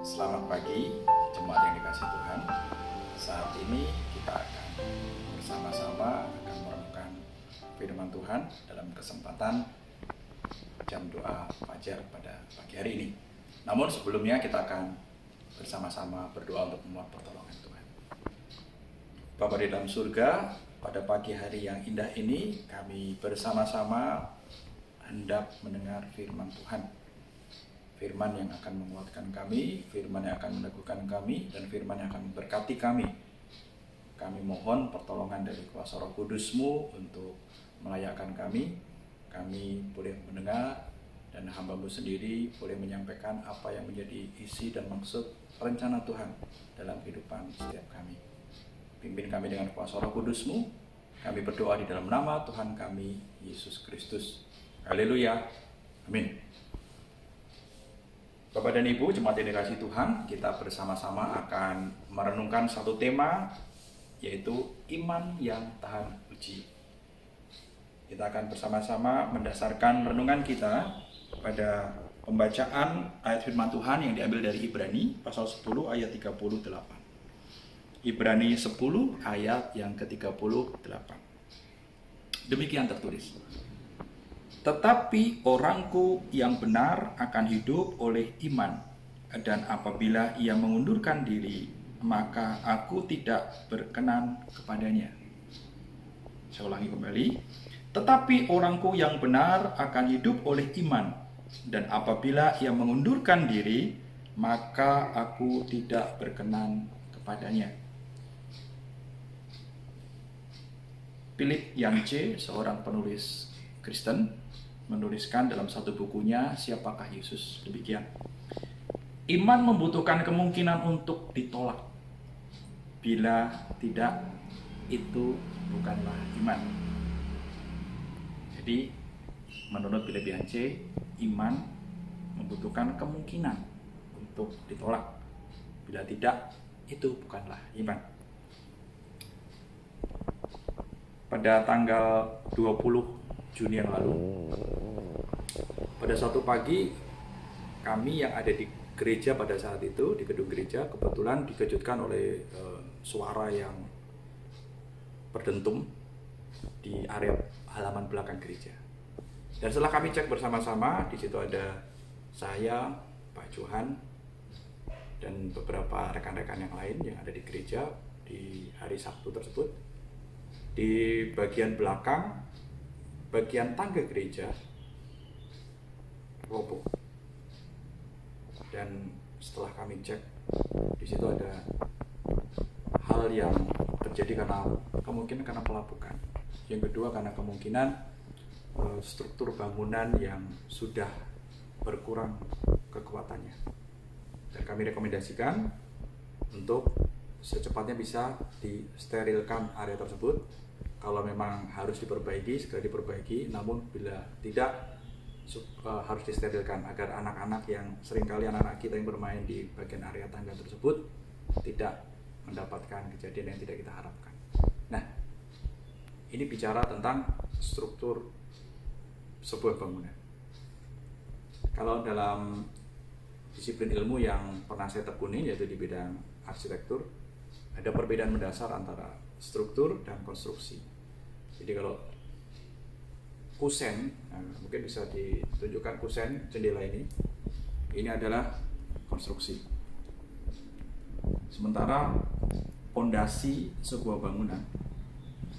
Selamat pagi, jemaat yang dikasihi Tuhan. Saat ini kita akan bersama-sama merenungkan firman Tuhan dalam kesempatan jam doa fajar pada pagi hari ini. Namun sebelumnya kita akan bersama-sama berdoa untuk memohon pertolongan Tuhan. Bapa di dalam surga, pada pagi hari yang indah ini kami bersama-sama hendak mendengar firman Tuhan. Firman yang akan menguatkan kami, firman yang akan meneguhkan kami, dan firman yang akan memberkati kami. Kami mohon pertolongan dari kuasa Roh Kudus-Mu untuk melayakkan kami. Kami boleh mendengar, dan hamba-Mu sendiri boleh menyampaikan apa yang menjadi isi dan maksud rencana Tuhan dalam kehidupan setiap kami. Pimpin kami dengan kuasa Roh Kudus-Mu. Kami berdoa di dalam nama Tuhan kami, Yesus Kristus. Haleluya. Amin. Bapak dan Ibu, jemaat yang dikasihi Tuhan, kita bersama-sama akan merenungkan satu tema, yaitu iman yang tahan uji. Kita akan bersama-sama mendasarkan renungan kita pada pembacaan ayat firman Tuhan yang diambil dari Ibrani pasal 10 ayat 38. Ibrani 10 ayat yang ke-38. Demikian tertulis. Tetapi orangku yang benar akan hidup oleh iman, dan apabila ia mengundurkan diri, maka aku tidak berkenan kepadanya. Saya ulangi kembali. Tetapi orangku yang benar akan hidup oleh iman, dan apabila ia mengundurkan diri, maka aku tidak berkenan kepadanya. Philip Yancey, seorang penulis Kristen, menuliskan dalam satu bukunya Siapakah Yesus demikian. Iman membutuhkan kemungkinan untuk ditolak. Bila tidak, itu bukanlah iman. Jadi menurut Philip Yancey, iman membutuhkan kemungkinan untuk ditolak. Bila tidak, itu bukanlah iman. Pada tanggal 20 Juni yang lalu, pada suatu pagi kami yang ada di gereja pada saat itu, di gedung gereja, kebetulan dikejutkan oleh suara yang berdentum di area halaman belakang gereja. Dan setelah kami cek bersama-sama, di situ ada saya, Pak Johan, dan beberapa rekan-rekan yang lain yang ada di gereja di hari Sabtu tersebut. Di bagian belakang, bagian tangga gereja roboh, dan setelah kami cek, di situ ada hal yang terjadi kemungkinan karena pelapukan. Yang kedua karena kemungkinan struktur bangunan yang sudah berkurang kekuatannya. Dan kami rekomendasikan untuk secepatnya bisa disterilkan area tersebut. Kalau memang harus diperbaiki, segera diperbaiki. Namun bila tidak, harus disterilkan agar anak-anak yang seringkali anak-anak kita yang bermain di bagian area tangga tersebut tidak mendapatkan kejadian yang tidak kita harapkan. Nah, ini bicara tentang struktur sebuah bangunan. Kalau dalam disiplin ilmu yang pernah saya tekuni, yaitu di bidang arsitektur, ada perbedaan mendasar antara struktur dan konstruksi. Jadi kalau kusen, mungkin bisa ditunjukkan kusen jendela ini adalah konstruksi. Sementara pondasi sebuah bangunan,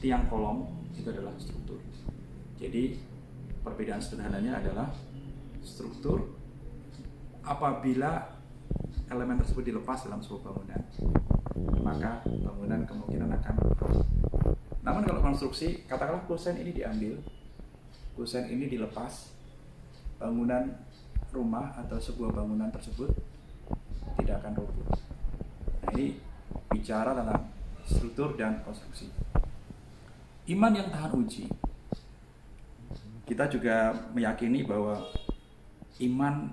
tiang kolom, itu adalah struktur. Jadi perbedaan sederhananya adalah struktur apabila elemen tersebut dilepas dalam sebuah bangunan, maka bangunan kemungkinan akan roboh. Namun kalau konstruksi, katakanlah kusen ini diambil, kusen ini dilepas, bangunan rumah atau sebuah bangunan tersebut tidak akan roboh. Nah, ini bicara tentang struktur dan konstruksi. Iman yang tahan uji. Kita juga meyakini bahwa iman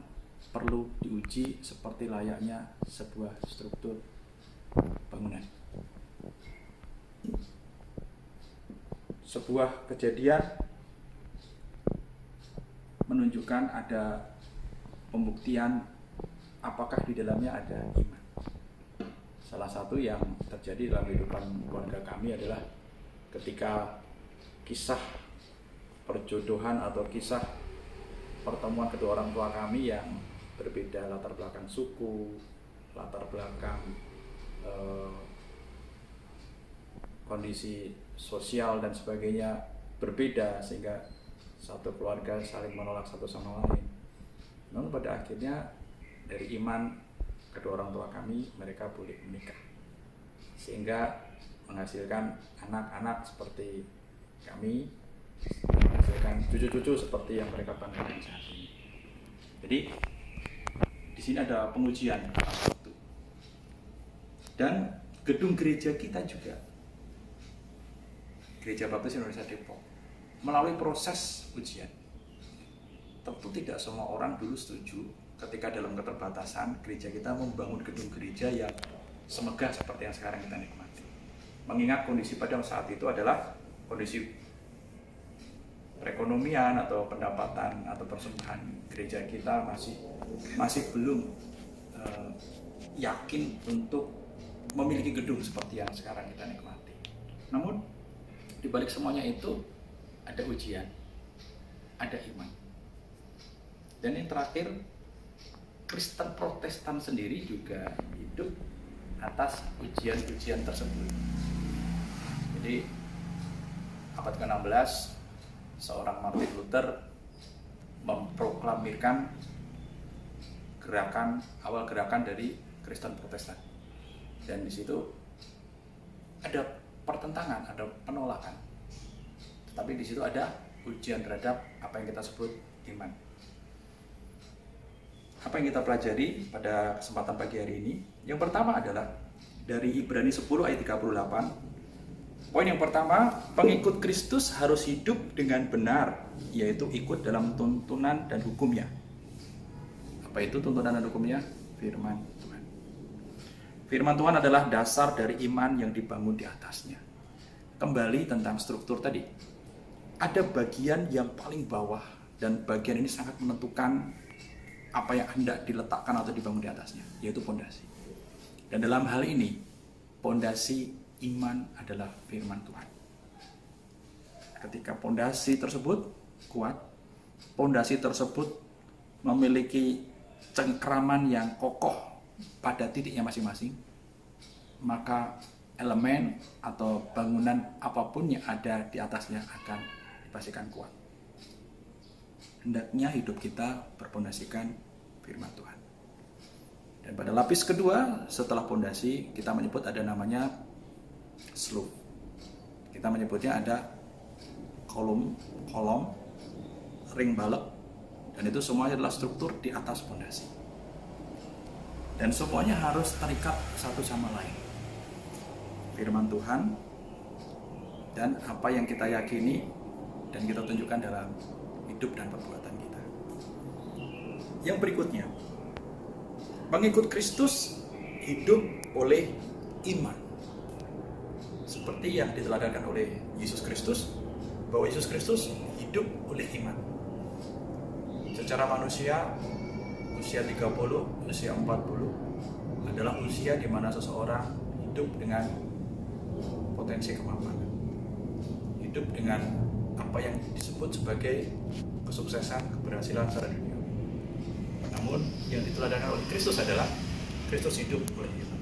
perlu diuji seperti layaknya sebuah struktur bangunan. Sebuah kejadian menunjukkan ada pembuktian apakah di dalamnya ada iman. Salah satu yang terjadi dalam kehidupan keluarga kami adalah ketika kisah perjodohan atau kisah pertemuan kedua orang tua kami yang berbeda latar belakang suku, latar belakang kondisi sosial dan sebagainya berbeda, sehingga satu keluarga saling menolak satu sama lain. Namun pada akhirnya dari iman kedua orang tua kami, mereka boleh menikah, sehingga menghasilkan anak-anak seperti kami, menghasilkan cucu-cucu seperti yang mereka banggakan saat ini. Jadi di sini ada pengujian waktu. Dan gedung gereja kita juga, Gereja Baptis Indonesia Depok, melalui proses ujian. Tentu tidak semua orang dulu setuju ketika dalam keterbatasan gereja kita membangun gedung gereja yang semegah seperti yang sekarang kita nikmati. Mengingat kondisi pada saat itu adalah kondisi perekonomian atau pendapatan atau persembahan gereja kita masih belum yakin untuk memiliki gedung seperti yang sekarang kita nikmati. Namun di balik semuanya itu ada ujian, ada iman. Dan yang terakhir, Kristen Protestan sendiri juga hidup atas ujian-ujian tersebut. Jadi abad ke-16 seorang Martin Luther memproklamirkan awal gerakan dari Kristen Protestan. Dan di situ ada pertentangan, ada penolakan. Tetapi di situ ada ujian terhadap apa yang kita sebut iman. Apa yang kita pelajari pada kesempatan pagi hari ini? Yang pertama adalah dari Ibrani 10 ayat 38. Poin yang pertama, pengikut Kristus harus hidup dengan benar, yaitu ikut dalam tuntunan dan hukumnya. Apa itu tuntunan dan hukumnya? Firman Tuhan. Firman Tuhan adalah dasar dari iman yang dibangun di atasnya. Kembali tentang struktur tadi. Ada bagian yang paling bawah, dan bagian ini sangat menentukan apa yang hendak diletakkan atau dibangun di atasnya, yaitu pondasi. Dan dalam hal ini, pondasi iman adalah firman Tuhan. Ketika pondasi tersebut kuat, pondasi tersebut memiliki cengkraman yang kokoh pada titiknya masing-masing, maka elemen atau bangunan apapun yang ada di atasnya akan dipastikan kuat. Hendaknya hidup kita berpondasikan firman Tuhan. Dan pada lapis kedua setelah pondasi, kita menyebut ada namanya slope. Kita menyebutnya ada kolom, ring balok, dan itu semuanya adalah struktur di atas pondasi. Dan semuanya harus terikat satu sama lain. Firman Tuhan dan apa yang kita yakini dan kita tunjukkan dalam hidup dan perbuatan kita. Yang berikutnya, pengikut Kristus hidup oleh iman. Seperti yang diteladankan oleh Yesus Kristus, bahwa Yesus Kristus hidup oleh iman. Secara manusia, usia 30, usia 40 adalah usia di mana seseorang hidup dengan potensi kemapanan. Hidup dengan apa yang disebut sebagai kesuksesan, keberhasilan secara dunia. Namun yang diteladankan oleh Kristus adalah Kristus hidup oleh iman.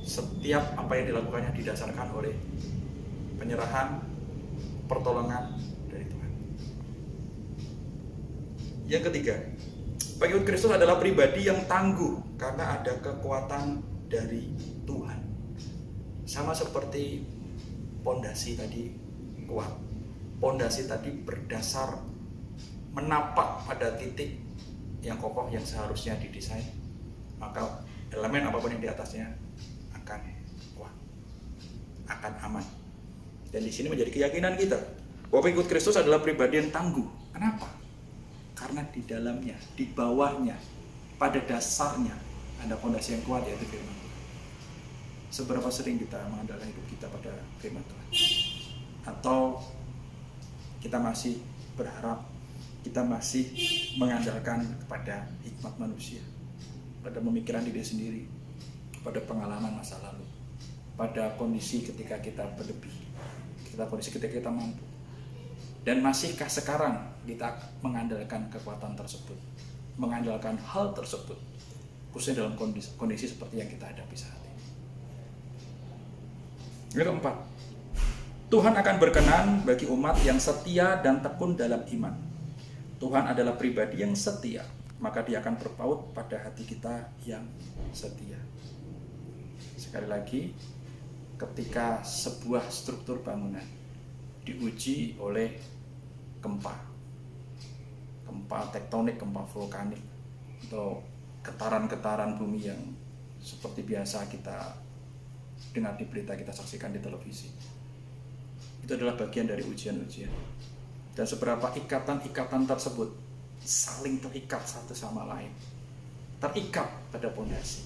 Setiap apa yang dilakukannya didasarkan oleh penyerahan, pertolongan dari Tuhan. Yang ketiga, pengikut Kristus adalah pribadi yang tangguh karena ada kekuatan dari Tuhan. Sama seperti pondasi tadi kuat. Pondasi tadi berdasar menapak pada titik yang kokoh yang seharusnya didesain, maka elemen apapun yang di atasnya akan kuat, akan aman. Dan di sini menjadi keyakinan kita bahwa pengikut Kristus adalah pribadi yang tangguh. Kenapa? Karena di dalamnya, di bawahnya, pada dasarnya ada fondasi yang kuat, yaitu firman Tuhan. Seberapa sering kita mengandalkan hidup kita pada firman Tuhan? Atau kita masih berharap, kita masih mengandalkan kepada hikmat manusia? pada pemikiran diri sendiri, pada pengalaman masa lalu, pada kondisi ketika kita berlebih, kondisi ketika kita mampu. Dan masihkah sekarang kita mengandalkan kekuatan tersebut, mengandalkan hal tersebut, khususnya dalam kondisi seperti yang kita hadapi saat ini. Yang keempat, Tuhan akan berkenan bagi umat yang setia dan tekun dalam iman. Tuhan adalah pribadi yang setia, maka Dia akan berpaut pada hati kita yang setia. Sekali lagi, ketika sebuah struktur bangunan diuji oleh gempa tektonik, gempa vulkanik, atau getaran-getaran bumi yang seperti biasa kita dengar di berita, kita saksikan di televisi, itu adalah bagian dari ujian-ujian. Dan seberapa ikatan-ikatan tersebut saling terikat satu sama lain, terikat pada pondasi.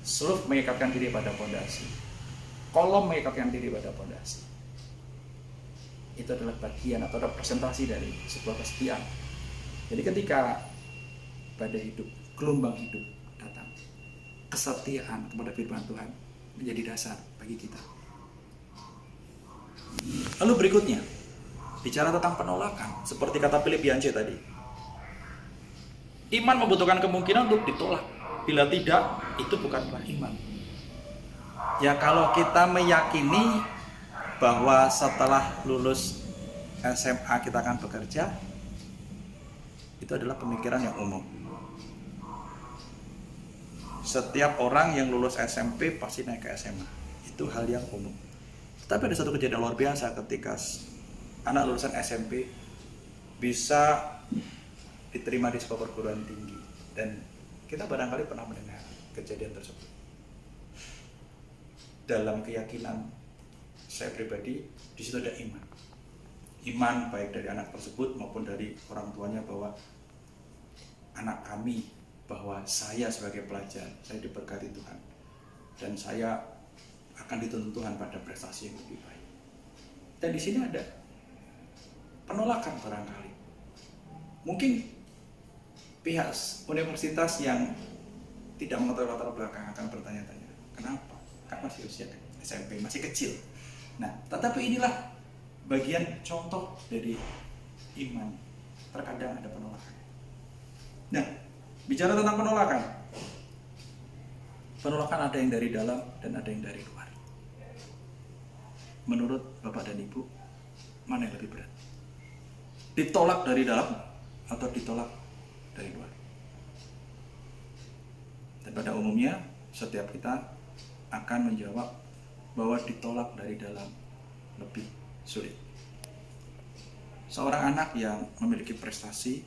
Seluf mengikatkan diri pada pondasi, kolom mengikatkan diri pada pondasi. Itu adalah bagian atau representasi dari sebuah kesetiaan. Jadi ketika badai hidup, gelombang hidup datang, kesetiaan kepada firman Tuhan menjadi dasar bagi kita. Lalu berikutnya, bicara tentang penolakan, seperti kata Filipian C tadi. Iman membutuhkan kemungkinan untuk ditolak. Bila tidak, itu bukanlah iman. Ya, kalau kita meyakini bahwa setelah lulus SMA kita akan bekerja, itu adalah pemikiran yang umum. Setiap orang yang lulus SMP pasti naik ke SMA. Itu hal yang umum. Tapi ada satu kejadian luar biasa ketika anak lulusan SMP bisa diterima di sebuah perguruan tinggi, dan kita barangkali pernah mendengar kejadian tersebut. Dalam keyakinan saya pribadi, di situ ada iman baik dari anak tersebut maupun dari orang tuanya, bahwa anak kami, bahwa saya sebagai pelajar, saya diberkati Tuhan dan saya akan dituntun Tuhan pada prestasi yang lebih baik. Dan di sini ada penolakan barangkali. Mungkin pihak universitas yang tidak mengetahui latar belakang akan bertanya-tanya, kenapa? Kan masih usia SMP, masih kecil. Nah, tetapi inilah bagian contoh dari iman. Terkadang ada penolakan. Nah, bicara tentang penolakan ada yang dari dalam dan ada yang dari luar. Menurut Bapak dan Ibu, mana yang lebih berat? Ditolak dari dalam atau ditolak dari luar? Dan pada umumnya setiap kita akan menjawab bahwa ditolak dari dalam lebih sulit. Seorang anak yang memiliki prestasi,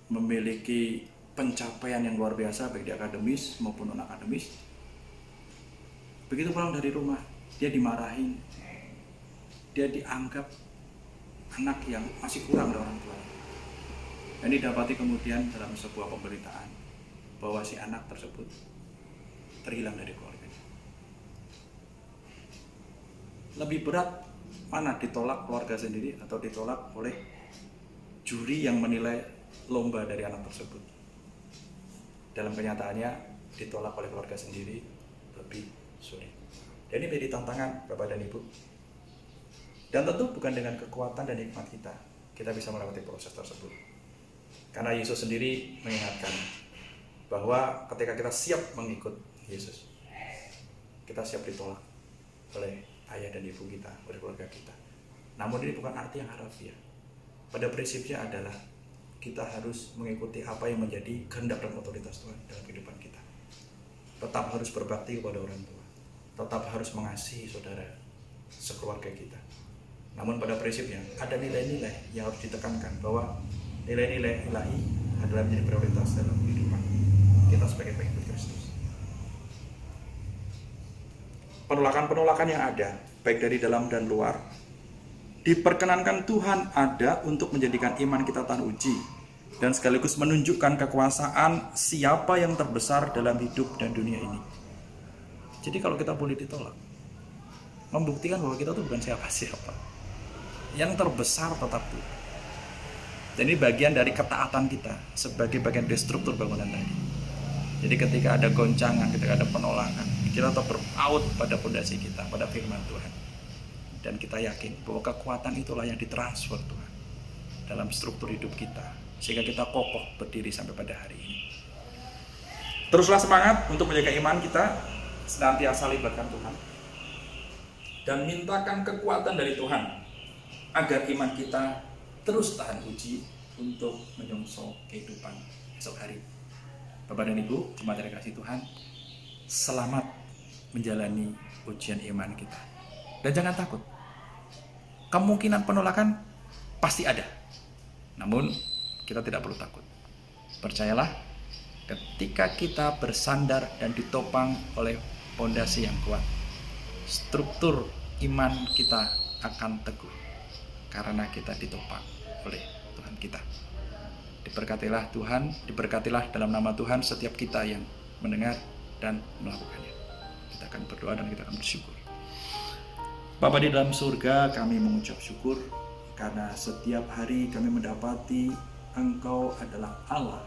memiliki pencapaian yang luar biasa baik di akademis maupun non akademis, begitu pulang dari rumah dia dimarahin, dia dianggap anak yang masih kurang dari orang tua. Dan didapati kemudian dalam sebuah pemberitaan bahwa si anak tersebut terhilang dari keluarganya. Lebih berat mana, ditolak keluarga sendiri atau ditolak oleh juri yang menilai lomba dari anak tersebut? Dalam kenyataannya ditolak oleh keluarga sendiri lebih sulit. Dan ini menjadi tantangan Bapak dan Ibu. Dan tentu bukan dengan kekuatan dan hikmat kita bisa melewati proses tersebut. Karena Yesus sendiri mengingatkan bahwa ketika kita siap mengikut Yesus, kita siap ditolak oleh ayah dan ibu kita, oleh keluarga kita. Namun ini bukan arti yang harfiah. Pada prinsipnya adalah kita harus mengikuti apa yang menjadi kehendak dan otoritas Tuhan dalam kehidupan kita. Tetap harus berbakti kepada orang tua, tetap harus mengasihi saudara sekeluarga kita. Namun pada prinsipnya ada nilai-nilai yang harus ditekankan, bahwa nilai-nilai ilahi adalah menjadi prioritas dalam kehidupan kita sebagai pengikut Kristus. Penolakan-penolakan yang ada, baik dari dalam dan luar, diperkenankan Tuhan ada untuk menjadikan iman kita tahan uji, dan sekaligus menunjukkan kekuasaan siapa yang terbesar dalam hidup dan dunia ini. Jadi kalau kita boleh ditolak, membuktikan bahwa kita tuh bukan siapa-siapa. Yang terbesar tetap Tuhan. Dan ini bagian dari ketaatan kita sebagai bagian dari struktur bangunan tadi. Jadi ketika ada goncangan, ketika ada penolakan, kita tetap berpaut pada fondasi kita, pada firman Tuhan. Dan kita yakin bahwa kekuatan itulah yang ditransfer Tuhan dalam struktur hidup kita, sehingga kita kokoh berdiri sampai pada hari ini. Teruslah semangat untuk menjaga iman kita, senantiasa libatkan Tuhan, dan mintakan kekuatan dari Tuhan agar iman kita terus tahan uji untuk menyongsong kehidupan esok hari. Bapak dan Ibu, jemaat yang dikasihi Tuhan, selamat menjalani ujian iman kita. Dan jangan takut, kemungkinan penolakan pasti ada. Namun, kita tidak perlu takut. Percayalah, ketika kita bersandar dan ditopang oleh fondasi yang kuat, struktur iman kita akan teguh, karena kita ditopang oleh Tuhan kita. Diberkatilah Tuhan, diberkatilah dalam nama Tuhan setiap kita yang mendengar dan melakukannya. Kita akan berdoa dan kita akan bersyukur. Bapa di dalam surga, kami mengucap syukur karena setiap hari kami mendapati Engkau adalah Allah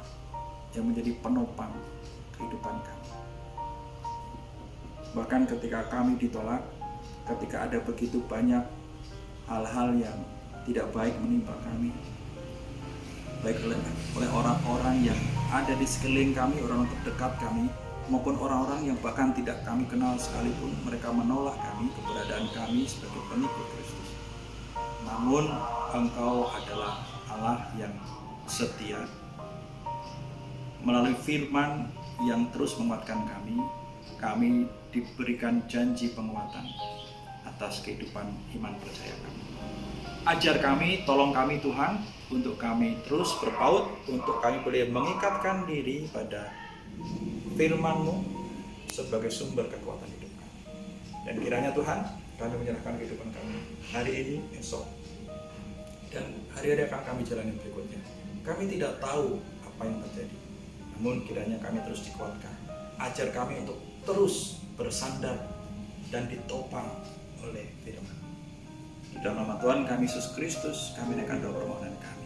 yang menjadi penopang kehidupan kami. Bahkan ketika kami ditolak, ketika ada begitu banyak hal-hal yang tidak baik menimpa kami, baik oleh orang-orang yang ada di sekeliling kami, orang terdekat kami, maupun orang-orang yang bahkan tidak kami kenal sekalipun, mereka menolak kami, keberadaan kami sebagai pengikut Kristus. Namun Engkau adalah Allah yang setia. Melalui firman yang terus menguatkan kami diberikan janji penguatan atas kehidupan iman percaya kami. Ajar kami, tolong kami Tuhan, untuk kami terus berpaut, untuk kami boleh mengikatkan diri pada firman-Mu sebagai sumber kekuatan hidup kami. Dan kiranya Tuhan, kami menyerahkan kehidupan kami hari ini, esok, dan hari-hari akan kami jalani berikutnya. Kami tidak tahu apa yang terjadi, namun kiranya kami terus dikuatkan. Ajar kami untuk terus bersandar dan ditopang oleh firman. Di dalam nama Tuhan kami Yesus Kristus, kami naikkan doa permohonan kami.